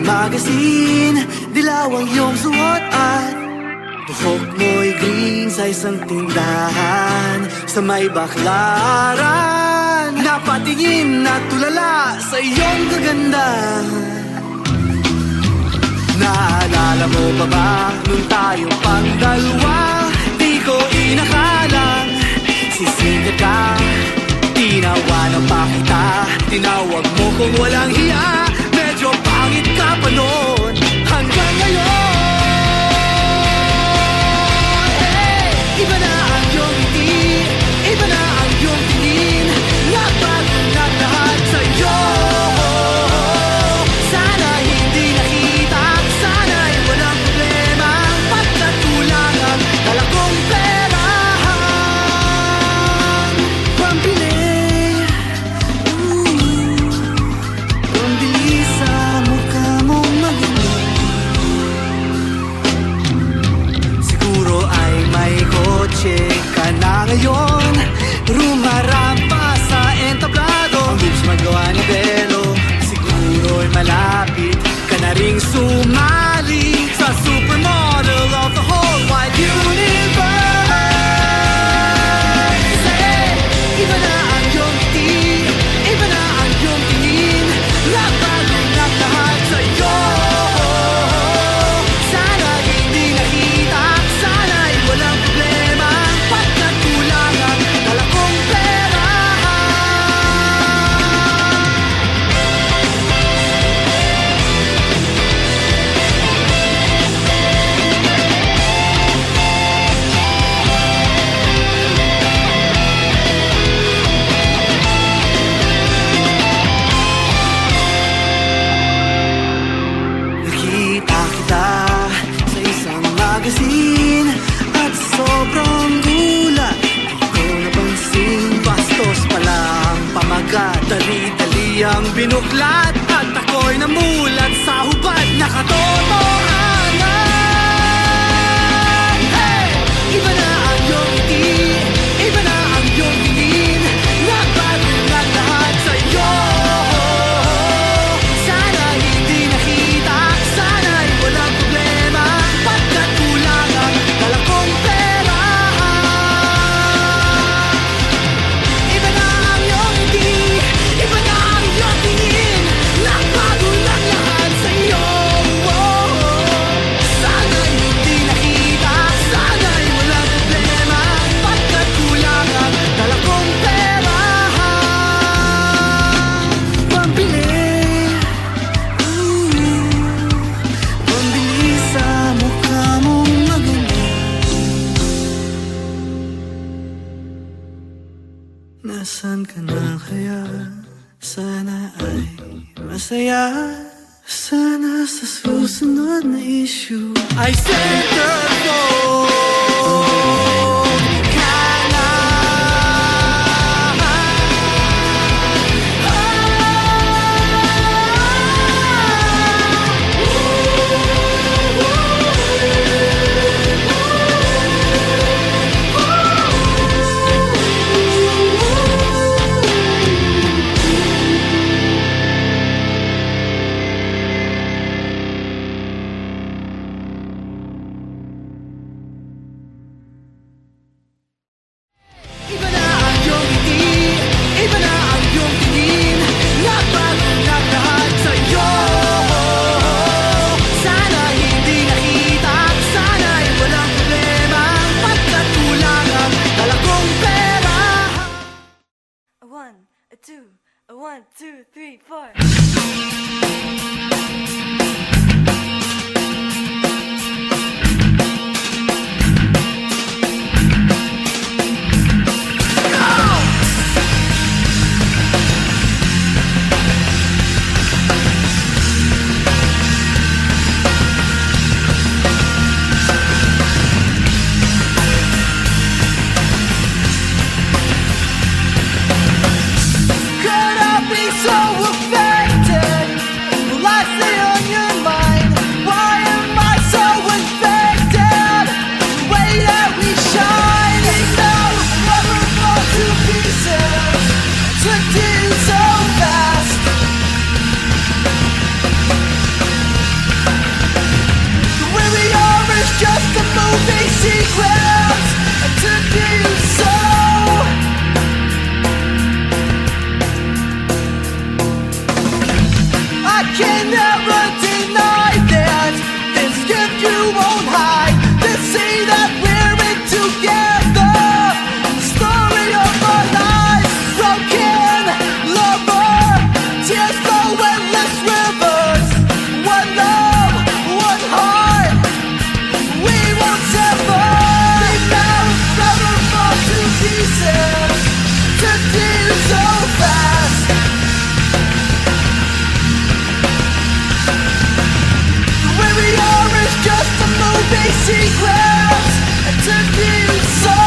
magazine, dilaw ang iyong suot at buhok mo'y green sa isang tindahan sa may Baklaran. Napatingin at tulala sa iyong kagandahan. Naalala mo pa ba nung tayong pangdalawa? Di ko inakalang sisingkat ka. Tinawanan pa kita, tinawag mo kung walang hiya. Medyo pangit ka pa noon hanggang ngayon. Hey! Iba na ang iyong ngiti, iba na ang iyong tingin. Nagbago na lahat sa'yo. Sana hindi nakita, sana'y walang problema. Pagkat kulang ang dala kong pera. Pambili, pambili sa mukha mong maganda. Siguro ay may kotse ka na ngayon. Rumarampa sa entablado, ang bilis magawa ni Belo. Siguro'y malapit ka na ring sumali sa supermodel of the whole wide universe. Hey! Iba na ang iyong ngiti, iba na ang iyong tingin. Nagbago na lahat sa'yo. Sana hindi nakita, sana'y walang problema. Pagkat kulang ang dala kong pera. Nakita kita sa isang magazine at sobrang gulat. Di ko napansin, bastos pala ang pamagat. Dali-dali ang binuklat at ako'y namulat sa hubad na katotohanan. Hey! Iba na ang iyong ngiti, iba na ang iyong tingin. Nagbago na lahat sa'yo. Sana hindi nakita, sana'y walang problema. Pagkat kulang ang dala kong pera. Iba na ang iyong ngiti, iba na ang iyong tingin. Nagbago na lahat sa'yo. Sana hindi nakita, sana'y walang problema. Pagkat kulang ang dala kong pera. Pambili, pambili sa mukha mong maganda. Nasaan ka na kaya? Sana ay masaya. Sana sa susunod na issue ay centerfold ka na. Iba na ang iyong ngiti, iba na ang iyong tingin. Nagbago na lahat sa'yo. Sana hindi nakita, sana'y walang problema. Pagkat kulang ang dala kong pera. A one, a two, a 1, 2, 3, 4. Could I be so affected? secrets to do so. I can never deny that this gift you won't hide. To see that we're in together. Story of our lives, broken lover, tears flow endless rivers. One love, one heart, we won't sever. They now never fall to pieces. To do so fast. Where we are is just a movie sequence. To do so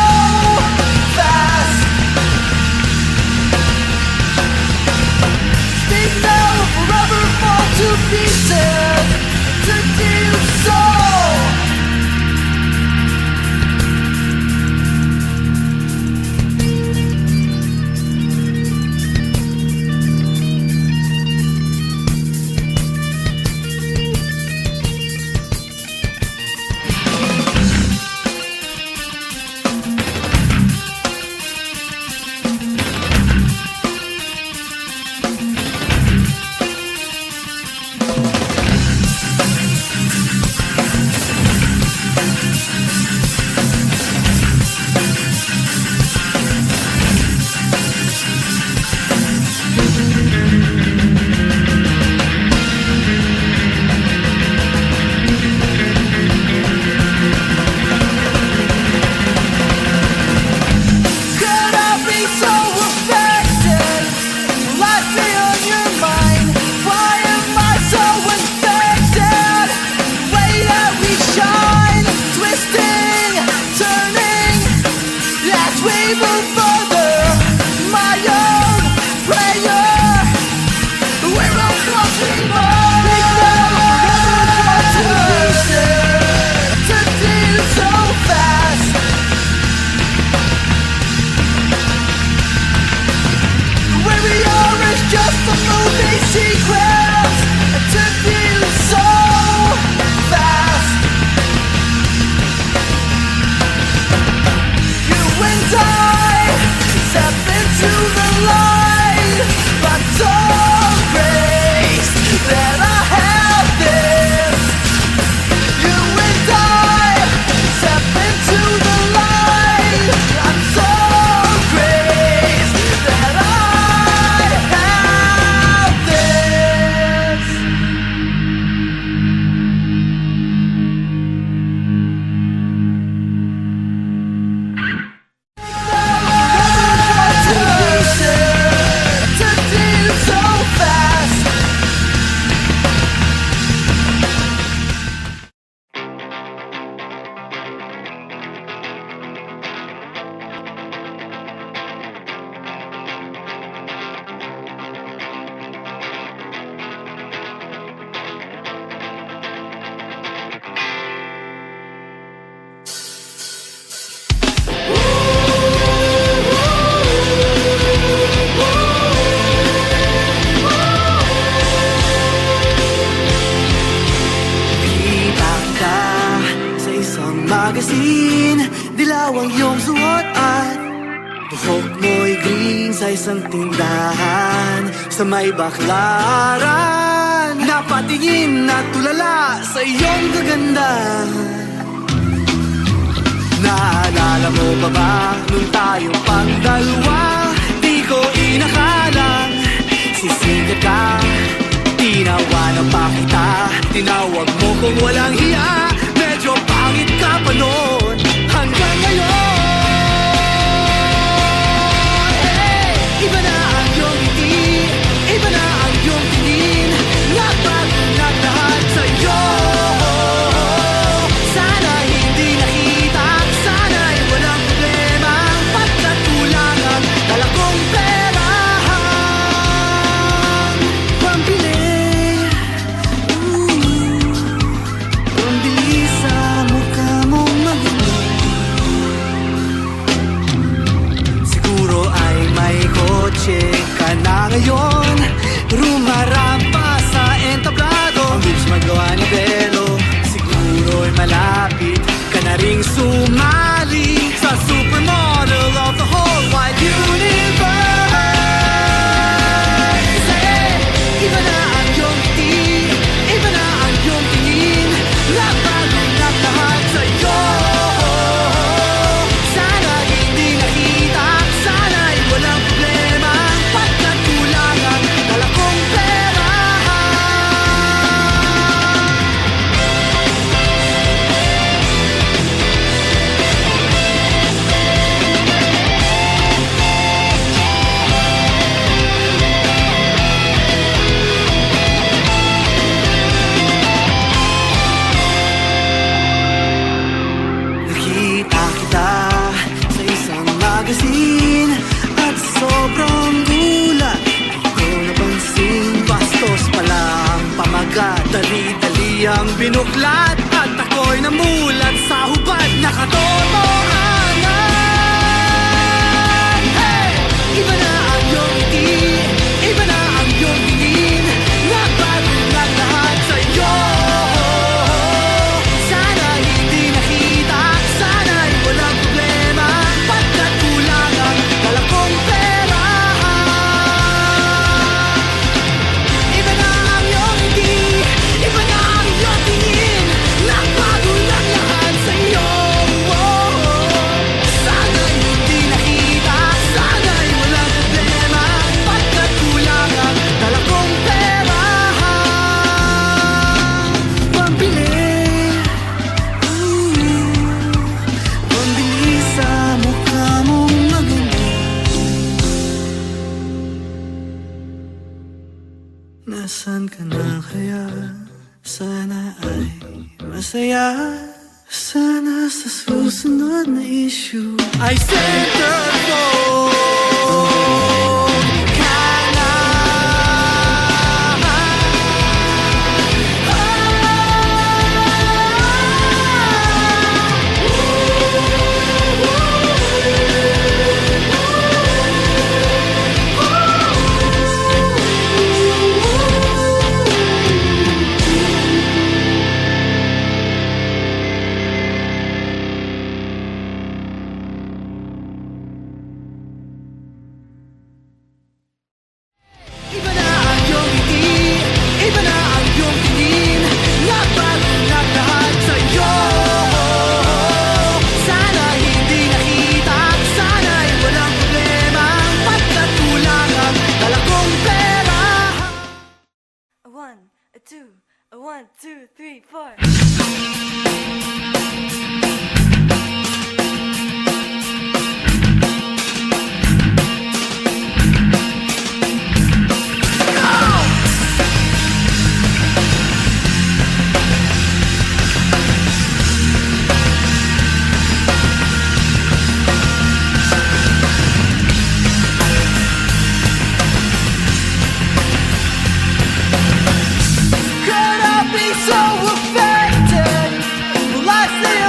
fast. Speak now or forever fall to pieces. To do so. Could I be so affected? Light me on your mind. Why am I so infected? Way that we shine, twisting, turning as we move further. My own prayer, we're all crossing over. To do so fast. Where we are is just a movie sequence. To do so fast. You and I step into the light. I'm so graced that I have this. You and I step into the light. I'm so graced that I have this. To do so fast. Kita ka sa isang magazine. Dilaw ang iyong suot at buhok mo'y green sa isang tindahan sa may baklaran. Napatingin at tulala sa iyong kagandahan. Naalala mo pa ba nung tayong pang-dalawa? Di ko inakalang sisikat ka. Tinawanan pa kita, tinawag mo kung walang hiya. Medyo pangit ka pa noon hanggang ngayon. Hey, iba na ang iyong ngiti, iba na ang iyong tingin. Nagbago ng lahat sa'yo. Sana hindi nakita, sana'y walang problema. Pagkat kulang ang dala kong pera. Pambili kanyang binuklat at ako'y namulat sa hubad na katotohanan. Hey! Iba na ang iyong ngiti, iba na ang iyong tingin, nagbago ng lahat sa'yo. Sana'y hindi nakita, sana'y walang problema, pagkat kulang ang dala kong pera. Iba na ang iyong ngiti, iba na ang iyong tingin, nagbago ng lahat sa'yo. Sana'y hindi nakita, sana'y walang problema, pagkat kulang ang dala kong pera. Pambili sa mukha mong maganda. Nasaan ka na kaya? Sana ay masaya. Sana sa susunod na issue ay centerfold ka na. Iba na ang iyong ngiti, iba na ang iyong tingin, nagbago ng lahat sa'yo. Sana'y hindi nakita, sana'y walang problema, pagkat kulang ang dala kong pera. 1, 2, 1, 2, 3, 4. Could I be so affected? Will I stay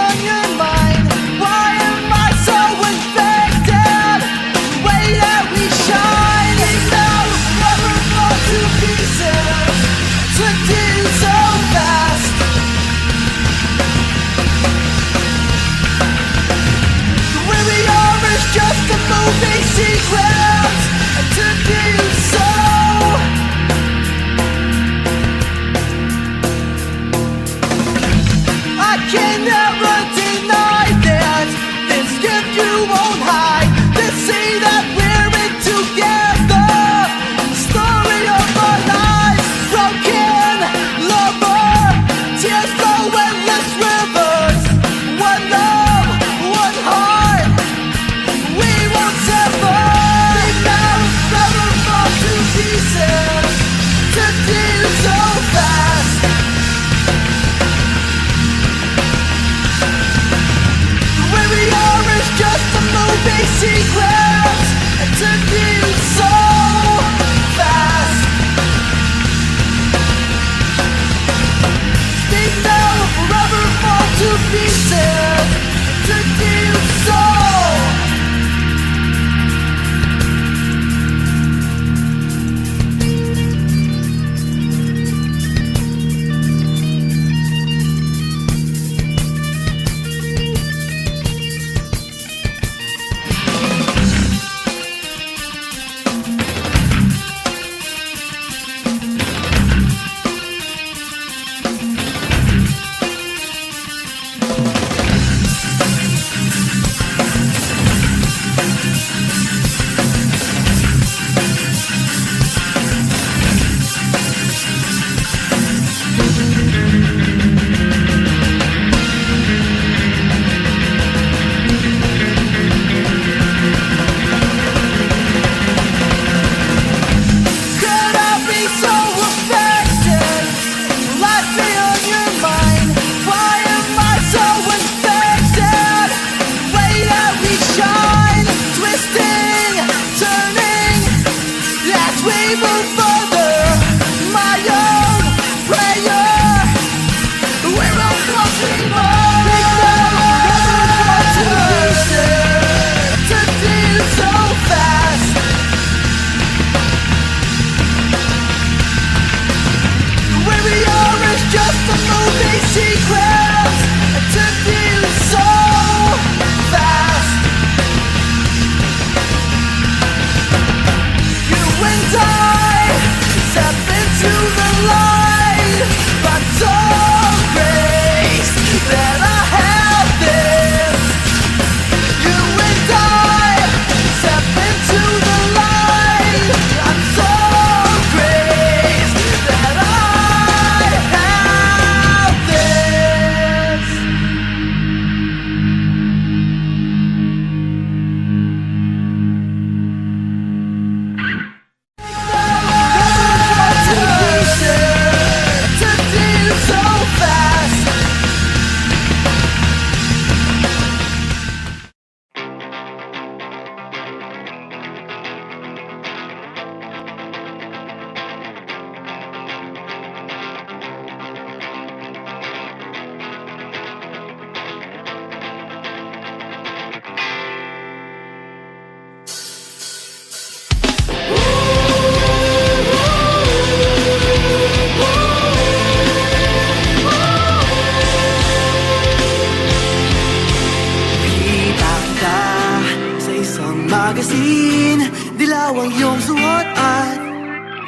magasin, dilaw ang iyong suot at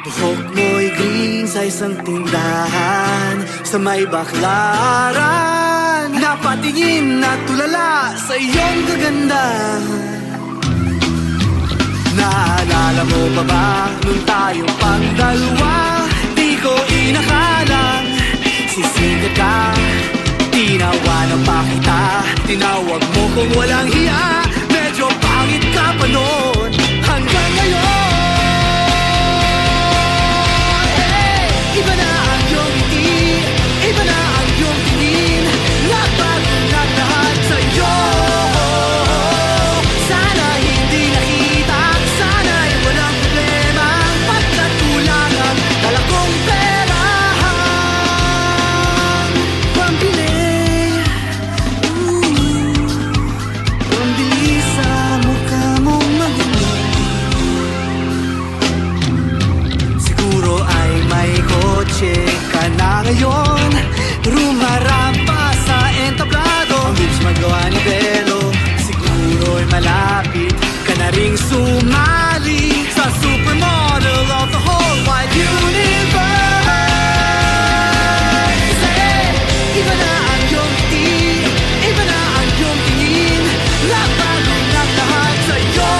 buhok mo'y green sa isang tindahan sa may baklaran. Napatingin at tulala sa iyong kagandahan. Naalala mo pa ba nung tayong pangdalawa? Di ko inakalang sisikat ka. Tinawanan pa kita, tinawag mo kung walang hiya. Medyo pangit ka pa noon hanggang ngayon. Hey! Iba na ang iyong ngiti, iba na ang iyong tingin. Nagbago na lahat sa'yo. Sana hindi nakita, sana'y walang problema. Pagkat kulang ang dala kong pera. Pambili, pambili sa mukha mong maganda. Siguro ay may kotse ka na ngayon. Rumarampa sa entablado, ang bilis magawa ni Belo. Siguro'y malapit ka na ring sumali sa supermodel of the whole wide universe. Hey! Iba na ang iyong ngiti, iba na ang iyong tingin. Nagbago na lahat sa'yo.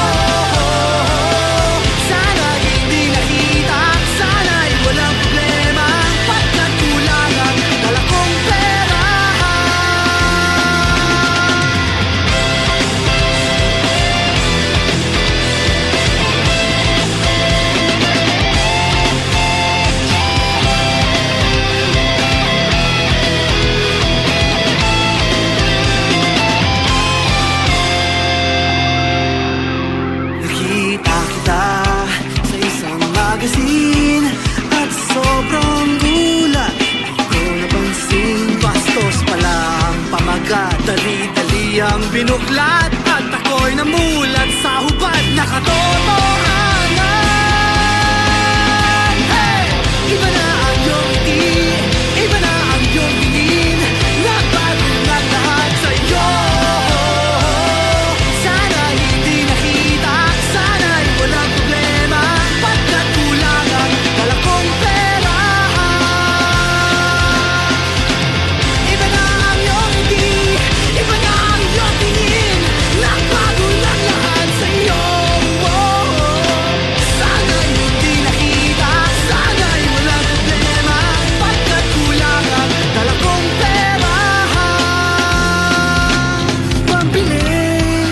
Sana hindi nakita, sana'y walang problema. Pagkat kulang ang dala kong pera. Nakita kita sa isang magasin at sobrang gulat. Di ko napansin, bastos pala ang pamagat. Dali-dali ang binuklat at ako'y namulat sa hubad na katotohanan. Hey! Iba na ang iyong ngiti, iba na ang iyong tingin. Nagbago na lahat sa'yo. Sana hindi nakita, sana'y walang problema. Pagkat kulang ang dala kong pera. Iba na ang iyong ngiti, iba na ang iyong tingin. Nagbago na lahat sa'yo. Sana hindi nakita, sana'y walang problema. Pagkat kulang ang dala kong pera. Pambili,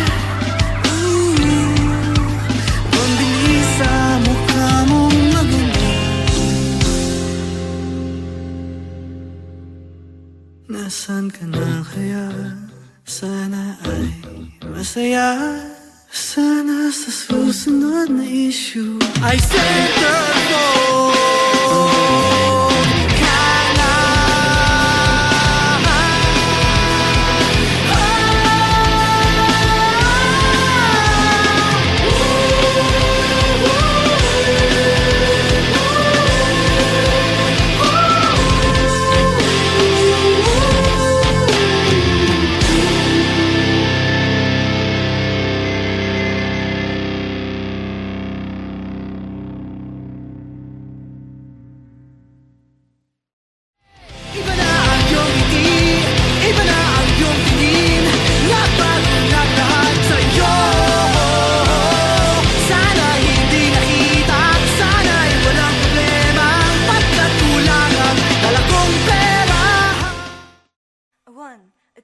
pambili sa mukha mong maganda. Nasaan ka na kaya? Sana ay masaya. Sana sa susunod na issue ay centerfold ka na.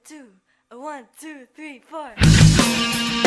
2, 1, 2, 3, 4.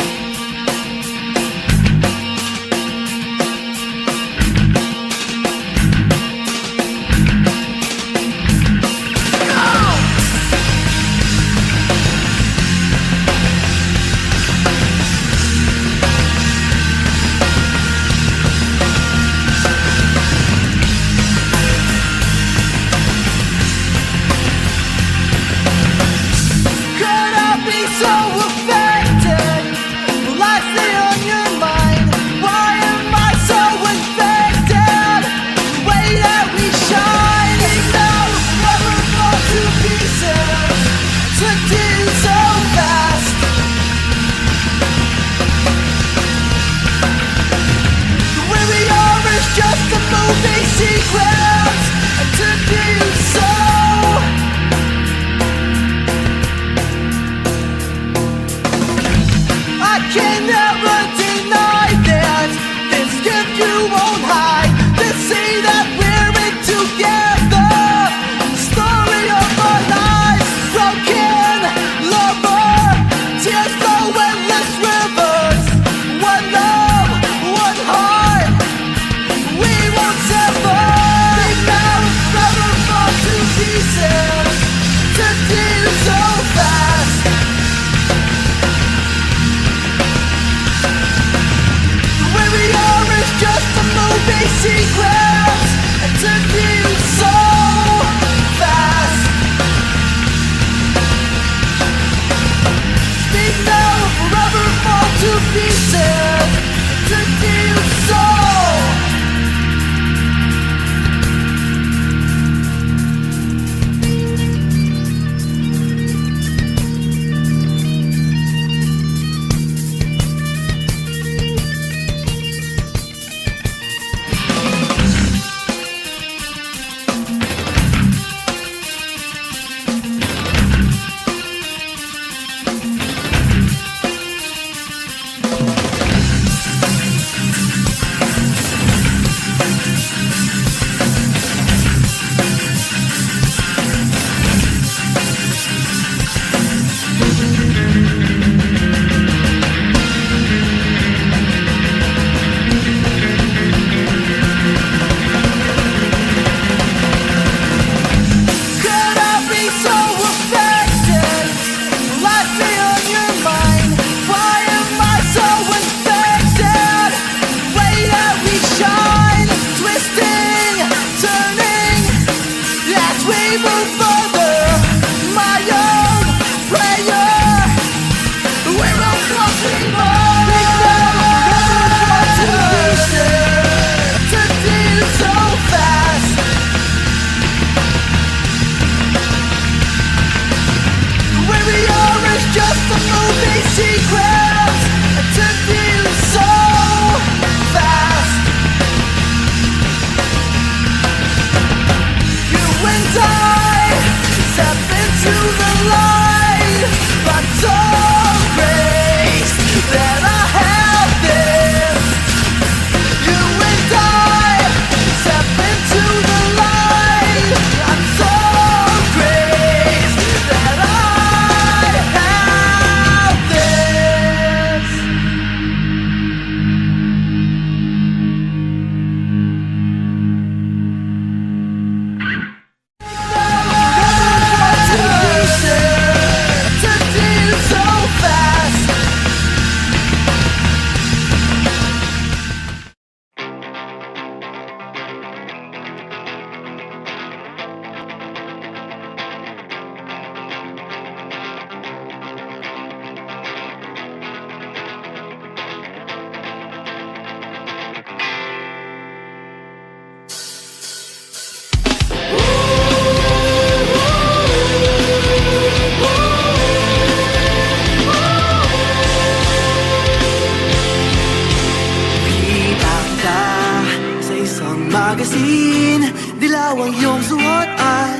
magasin, dilaw ang iyong suot at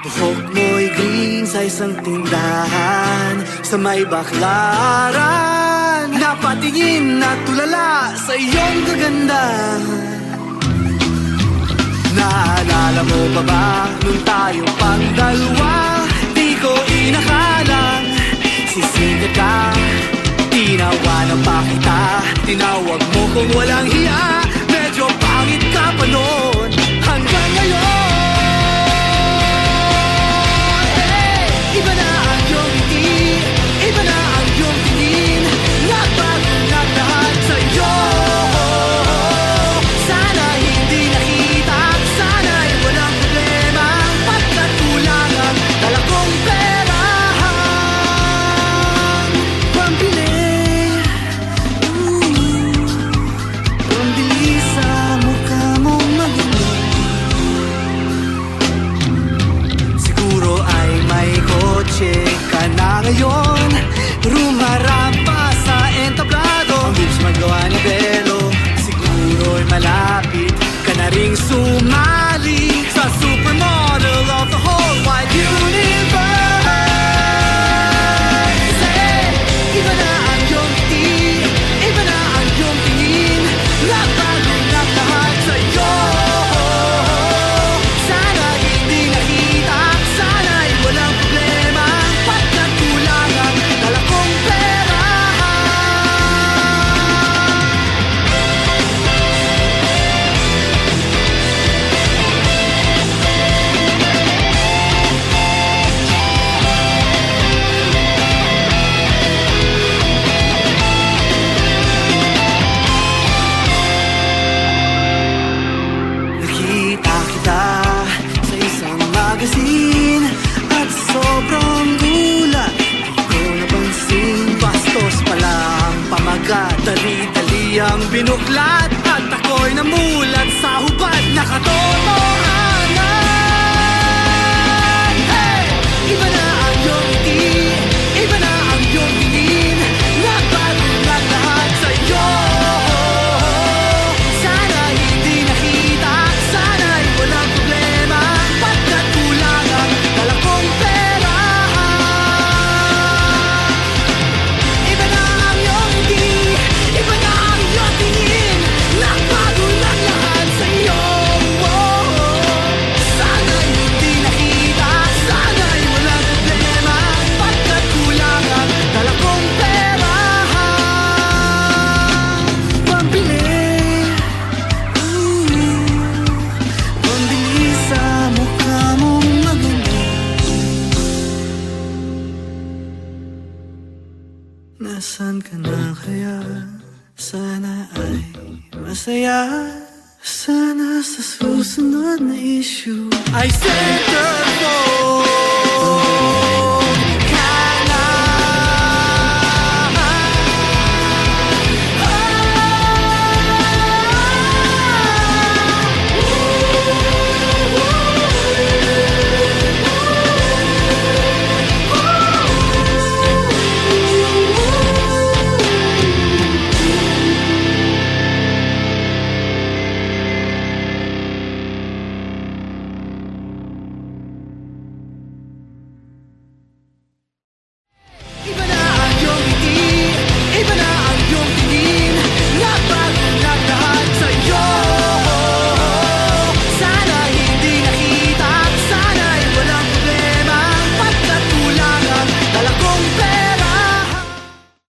buhok mo'y green sa isang tindahan sa may Baklaran. Napatingin at tulala sa iyong kagandahan. Naalala mo pa ba nung tayong pang-dalawa? Di ko inakala ginawa na pa kita. Tinawag mo kung walang hiya. Medyo pangit ka pa noon hanggang ngayon. Hey! Iba na ang iyong ngiti, iba na ang iyong tingin. Nagbago na lahat sa'yo. Sana hindi nakita, sana'y walang problema. Pagkat kulang ang dala kong pera. Pambili, pambili sa mukha mong magulo. Siguro ay may kotse ka na ngayon. Rumarapa sa entablado. Ang bilis magawa ni Belo. Siguro'y malapit ka na ring sumali sa supermodel of the whole wide universe. Hey! Iba na ang iyong ngiti, iba na ang iyong tingin. Nagbago na lahat sa'yo. Sana hindi nakita, sana'y walang problema. Pagkat kulang ang dala kong pera. Nakita kita sa isang magazine at sobrang gulat. Di ko napansin, bastos pala ang pamagat. Dali-dali ang binuklat at ako'y namulat sa hubad na katotohanan. Hey! Iba na ang iyong ngiti, iba na ang iyong tingin. Nagbago na lahat sa'yo. Sana hindi nakita, sana'y walang problema. Pagkat kulang ang dala kong pera. Iba na ang iyong ngiti, iba na ang iyong tingin. Nagbago na lahat sa'yo. Sana'y hindi nakita, sana'y walang problema. Pagkat kulang ang dala kong pera. Pambili, pambili sa mukha mong magulo. Nasaan ka na kaya? Sana ay masaya. Sana sa susunod na issue I settle for